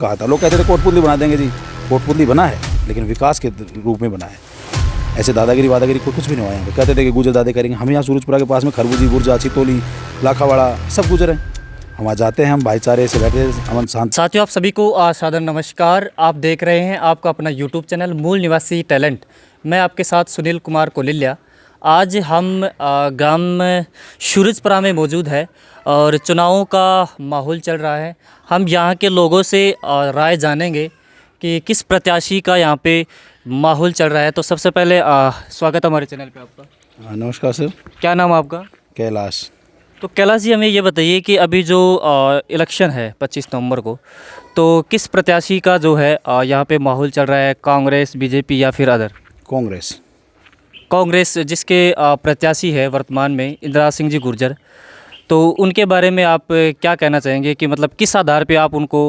कहा था। लोग कहते थे कोटपुतली बना देंगे जी, कोटपुतली बना है लेकिन विकास के रूप में बना है। ऐसे दादागिरी वादागिरी कुछ भी नहीं हुआ यहाँ पे। कहते थे कि गुजर दादे करेंगे। हम यहाँ सूरजपुरा के पास में खरबूजी, बुरजा, चितौली, लाखावाड़ा सब गुजर हैं। हम वहाँ जाते हैं, हम भाईचारे से बैठे, अमन शांत। साथियों, आप सभी को सादर नमस्कार। आप देख रहे हैं आपका अपना यूट्यूब चैनल मूल निवासी टैलेंट। मैं आपके साथ सुनील कुमार कोलिल्या। आज हम ग्राम सूरजपुरा में मौजूद है और चुनावों का माहौल चल रहा है। हम यहाँ के लोगों से राय जानेंगे कि किस प्रत्याशी का यहाँ पे माहौल चल रहा है। तो सबसे पहले स्वागत है हमारे चैनल पे आपका। नमस्कार सर। क्या नाम है आपका? कैलाश। तो कैलाश जी, हमें ये बताइए कि अभी जो इलेक्शन है 25 नवंबर को, तो किस प्रत्याशी का जो है यहाँ पे माहौल चल रहा है? कांग्रेस, बीजेपी या फिर अदर? कांग्रेस जिसके प्रत्याशी है वर्तमान में इंदिरा सिंह जी गुर्जर, तो उनके बारे में आप क्या कहना चाहेंगे कि मतलब किस आधार पे आप उनको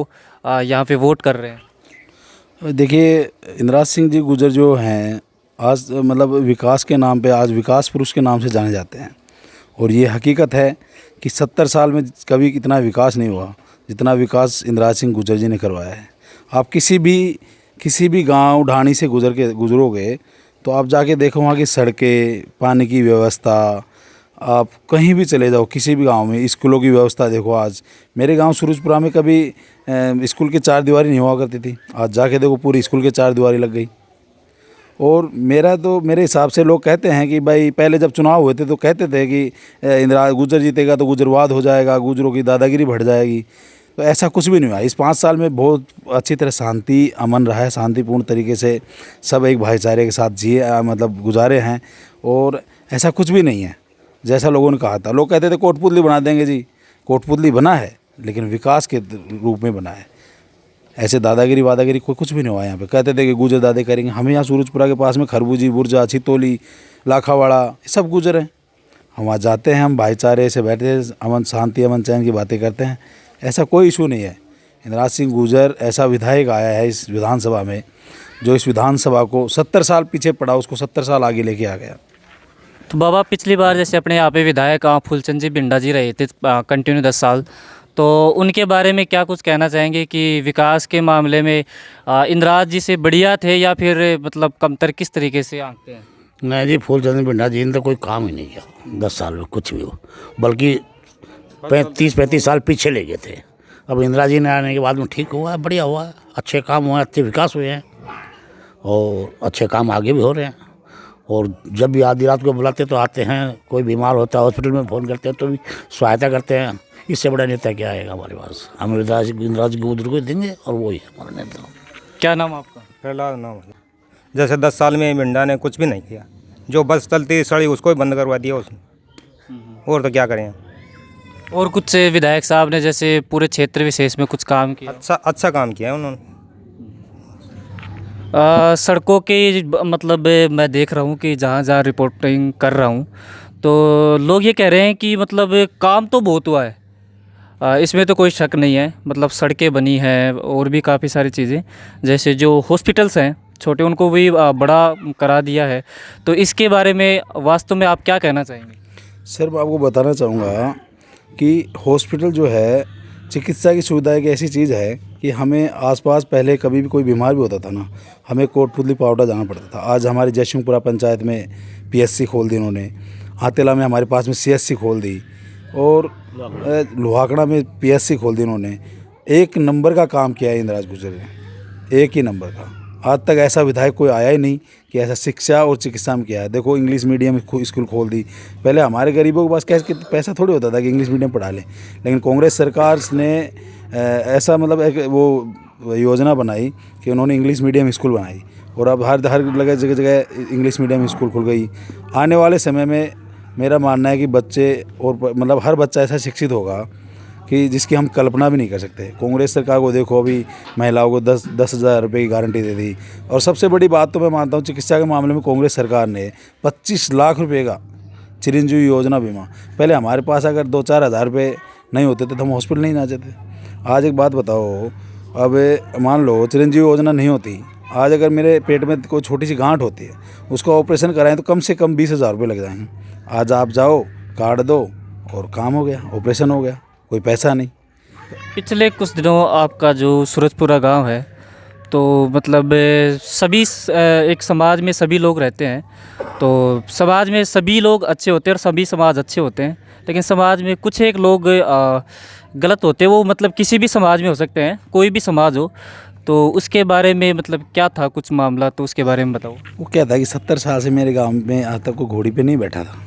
यहाँ पे वोट कर रहे हैं? देखिए, इंदिरा सिंह जी गुर्जर जो हैं आज मतलब विकास के नाम पे, आज विकास पुरुष के नाम से जाने जाते हैं। और ये हकीकत है कि 70 साल में कभी इतना विकास नहीं हुआ जितना विकास इंदिरा सिंह गुर्जर जी ने करवाया है। आप किसी भी गांव ढाणी से गुजरोगे तो आप जाके देखो वहाँ की सड़कें, पानी की व्यवस्था, आप कहीं भी चले जाओ किसी भी गांव में, स्कूलों की व्यवस्था देखो। आज मेरे गांव सूरजपुरा में कभी स्कूल की 4 दीवारी नहीं हुआ करती थी, आज जाके देखो पूरी स्कूल के 4 दीवारी लग गई। और मेरे हिसाब से लोग कहते हैं कि भाई पहले जब चुनाव हुए थे तो कहते थे कि इंदिरा गुर्जर जीतेगा तो गुजरवाद हो जाएगा, गुजरों की दादागिरी बढ़ जाएगी। तो ऐसा कुछ भी नहीं हुआ। इस 5 साल में बहुत अच्छी तरह शांति अमन रहा है, शांतिपूर्ण तरीके से सब एक भाईचारे के साथ जिए मतलब गुजारे हैं। और ऐसा कुछ भी नहीं है जैसा लोगों ने कहा था। लोग कहते थे कोटपुतली बना देंगे जी, कोटपुतली बना है लेकिन विकास के रूप में बना है। ऐसे दादागिरी वादागिरी कुछ भी नहीं हुआ यहाँ पे। कहते थे कि गुजर दादे करेंगे। हम यहाँ सूरजपुरा के पास में खरबूजी, बुरजा, चितौली, लाखावाड़ा सब गुजर हैं। हम वहाँ जाते हैं, हम भाईचारे से बैठे, अमन शांति अमन चैन की बातें करते हैं। ऐसा कोई इशू नहीं है। इंदिरा सिंह गुर्जर ऐसा विधायक आया है इस विधानसभा में जो इस विधानसभा को 70 साल पीछे पड़ा, उसको 70 साल आगे लेके आ गया। तो बाबा, पिछली बार जैसे अपने यहाँ पे विधायक फूलचंद जी बिंडा जी रहे थे कंटिन्यू 10 साल, तो उनके बारे में क्या कुछ कहना चाहेंगे कि विकास के मामले में इंदिरा जी से बढ़िया थे या फिर मतलब कमतर किस तरीके से आंकते हैं? नहीं जी, फूलचंद बिंडा जी ने तो कोई काम ही नहीं किया 10 साल में कुछ भी हो, बल्कि 35 साल पीछे ले गए थे। अब इंदिरा जी ने आने के बाद में ठीक हुआ है, बढ़िया हुआ है, अच्छे काम हुए हैं, अच्छे विकास हुए हैं और अच्छे काम आगे भी हो रहे हैं। और जब भी आधी रात को बुलाते तो आते हैं, कोई बीमार होता है हॉस्पिटल में फ़ोन करते हैं तो भी सहायता करते हैं। इससे बड़ा नेता क्या आएगा हमारे पास? हम इंदिरा जी गुर्जर को देंगे और वही है हमारा नेता। क्या नाम आपका? प्रहलाद नाम है। जैसे 10 साल में बिंडा ने कुछ भी नहीं किया, जो बस चलती सड़ी उसको भी बंद करवा दिया उसने, और तो क्या करें। और कुछ विधायक साहब ने जैसे पूरे क्षेत्र विशेष में कुछ काम किया? अच्छा काम किया है उन्होंने। सड़कों के मतलब मैं देख रहा हूँ कि जहाँ जहाँ रिपोर्टिंग कर रहा हूँ तो लोग ये कह रहे हैं कि मतलब काम तो बहुत हुआ है, इसमें तो कोई शक नहीं है। मतलब सड़कें बनी हैं और भी काफ़ी सारी चीज़ें, जैसे जो हॉस्पिटल्स हैं छोटे उनको भी बड़ा करा दिया है। तो इसके बारे में वास्तव में आप क्या कहना चाहेंगे? सर, मैं आपको बताना चाहूँगा कि हॉस्पिटल जो है, चिकित्सा की सुविधा एक ऐसी चीज़ है कि हमें आसपास पहले कभी भी कोई बीमार भी होता था ना, हमें कोटपुतली पावटा जाना पड़ता था। आज हमारे जयसिंहपुरा पंचायत में पीएचसी खोल दी उन्होंने, आतेला में हमारे पास में सीएचसी खोल दी और लोहाकड़ा में पीएचसी खोल दी उन्होंने। एक नंबर का काम किया है इंदिरा गुर्जर ने, एक ही नंबर का। आज तक ऐसा विधायक कोई आया ही नहीं कि ऐसा शिक्षा और चिकित्सा में किया है। देखो, इंग्लिश मीडियम स्कूल खोल दी। पहले हमारे गरीबों के पास कैसे पैसा थोड़ी होता था कि इंग्लिश मीडियम पढ़ा लें, लेकिन कांग्रेस सरकार ने ऐसा मतलब एक वो योजना बनाई कि उन्होंने इंग्लिश मीडियम स्कूल बनाई और अब हर जगह जगह इंग्लिश मीडियम स्कूल खुल गई। आने वाले समय में मेरा मानना है कि बच्चे और मतलब हर बच्चा ऐसा शिक्षित होगा कि जिसकी हम कल्पना भी नहीं कर सकते। कांग्रेस सरकार को देखो, अभी महिलाओं को 10,000 रुपये की गारंटी दे दी। और सबसे बड़ी बात तो मैं मानता हूँ, चिकित्सा के मामले में कांग्रेस सरकार ने 25 लाख रुपये का चिरंजीवी योजना बीमा। पहले हमारे पास अगर 2-4 हज़ार रुपये नहीं होते थे तो हम हॉस्पिटल नहीं ना जाते। आज एक बात बताओ, अब मान लो चिरंजीवी योजना नहीं होती, आज अगर मेरे पेट में कोई छोटी सी गांठ होती है, उसका ऑपरेशन कराएं तो कम से कम 20,000 रुपये लग जाएंगे। आज आप जाओ, कार्ड दो और काम हो गया, ऑपरेशन हो गया, कोई पैसा नहीं। पिछले कुछ दिनों आपका जो सूरजपुरा गांव है, तो मतलब सभी एक समाज में सभी लोग रहते हैं, तो समाज में सभी लोग अच्छे होते हैं और सभी समाज अच्छे होते हैं, लेकिन समाज में कुछ एक लोग गलत होते हैं। वो मतलब किसी भी समाज में हो सकते हैं, कोई भी समाज हो। तो उसके बारे में मतलब क्या था कुछ मामला, तो उसके बारे में बताओ। वो क्या था कि 70 साल से मेरे गांव में आज तक कोई घोड़ी पे नहीं बैठा था,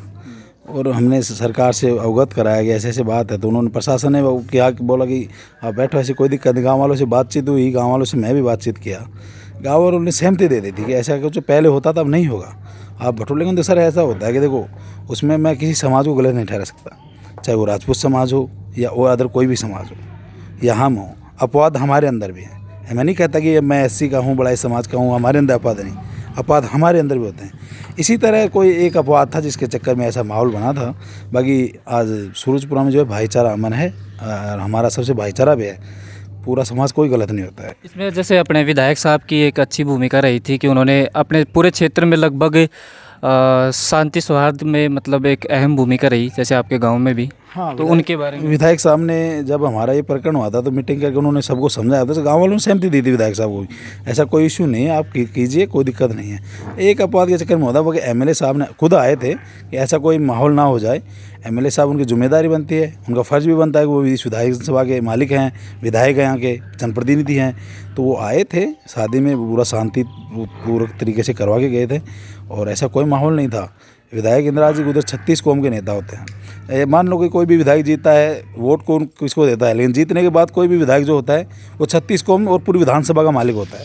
और हमने सरकार से अवगत कराया कि ऐसे ऐसे बात है। तो उन्होंने, प्रशासन ने वो क्या बोला कि आप बैठो, ऐसे कोई दिक्कत नहीं। गाँव वालों से बातचीत हुई, गाँव वालों से मैं भी बातचीत किया, गाँव वालों ने सहमति दे दी थी कि ऐसा कुछ पहले होता था, अब नहीं होगा, आप बैठो। लेकिन तो सर ऐसा होता है कि देखो, उसमें मैं किसी समाज को गलत नहीं ठहरा सकता, चाहे वो राजपूत समाज हो या और अदर कोई भी समाज हो या हम हो। अपवाद हमारे अंदर भी है। मैं नहीं कहता कि मैं एससी का हूँ, बड़ा इस समाज का हूँ, हमारे अंदर अपवाद नहीं, अपवाद हमारे अंदर भी होते हैं। इसी तरह कोई एक अपवाद था जिसके चक्कर में ऐसा माहौल बना था। बाकी आज सूरजपुरा में जो है भाईचारा अमन है, और हमारा सबसे भाईचारा भी है। पूरा समाज कोई गलत नहीं होता है। इसमें जैसे अपने विधायक साहब की एक अच्छी भूमिका रही थी कि उन्होंने अपने पूरे क्षेत्र में लगभग शांति सौहार्द में मतलब एक अहम भूमिका रही, जैसे आपके गांव में भी। हाँ, तो उनके बारे में विधायक साहब ने, जब हमारा ये प्रकरण हुआ था तो मीटिंग करके उन्होंने सबको समझाया था, तो गाँव वालों ने सहमति दी थी विधायक साहब को भी, ऐसा कोई इशू नहीं है, आप कीजिए, कोई दिक्कत नहीं है। एक अपवाद के चक्कर में होता है, एमएलए साहब ने खुद आए थे कि ऐसा कोई माहौल ना हो जाए। एमएलए साहब, उनकी जिम्मेदारी बनती है, उनका फ़र्ज़ भी बनता है कि वो इस विधायक सभा के मालिक हैं, विधायक हैं, यहाँ के जनप्रतिनिधि हैं। तो वो आए थे शादी में, पूरा शांति पूर्वक तरीके से करवा के गए थे, और ऐसा कोई माहौल नहीं था। विधायक इंदिराज जी उधर 36 कौम के नेता होते हैं। मान लो कि कोई भी विधायक जीतता है, वोट कौन किसको देता है, लेकिन जीतने के बाद कोई भी विधायक जो होता है वो 36 कौम और पूरी विधानसभा का मालिक होता है।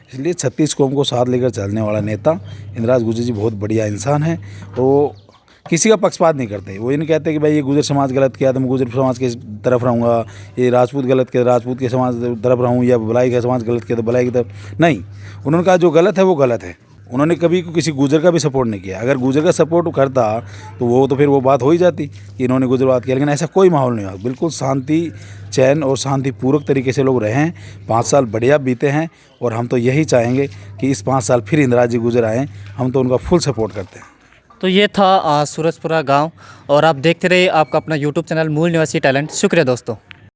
इसलिए 36 कौम को साथ लेकर चलने वाला नेता इंदिराज गुर्जर जी बहुत बढ़िया इंसान है। वो किसी का पक्षपात नहीं करते। वो ये नहीं कहते कि भाई ये गुर्जर समाज गलत किया तो मैं गुर्जर समाज के तरफ रहूँगा, ये राजपूत गलत किया राजपूत के समाज तरफ रहूँ, या भलाई का समाज गलत किया तो भलाई की तरफ नहीं। उन्होंने कहा जो गलत है वो गलत है। उन्होंने कभी किसी गुर्जर का भी सपोर्ट नहीं किया। अगर गुर्जर का सपोर्ट करता तो फिर वो बात हो ही जाती कि इन्होंने गुर्जरवाद किया, लेकिन ऐसा कोई माहौल नहीं हुआ। बिल्कुल शांति, चैन और शांतिपूर्वक तरीके से लोग रहे हैं। 5 साल बढ़िया बीते हैं, और हम तो यही चाहेंगे कि इस 5 साल फिर इंदिराज जी गुर्जर आएँ। हम तो उनका फुल सपोर्ट करते हैं। तो ये था सूरजपुरा गांव, और आप देखते रहिए आपका अपना यूट्यूब चैनल मूल निवासी टैलेंट। शुक्रिया दोस्तों।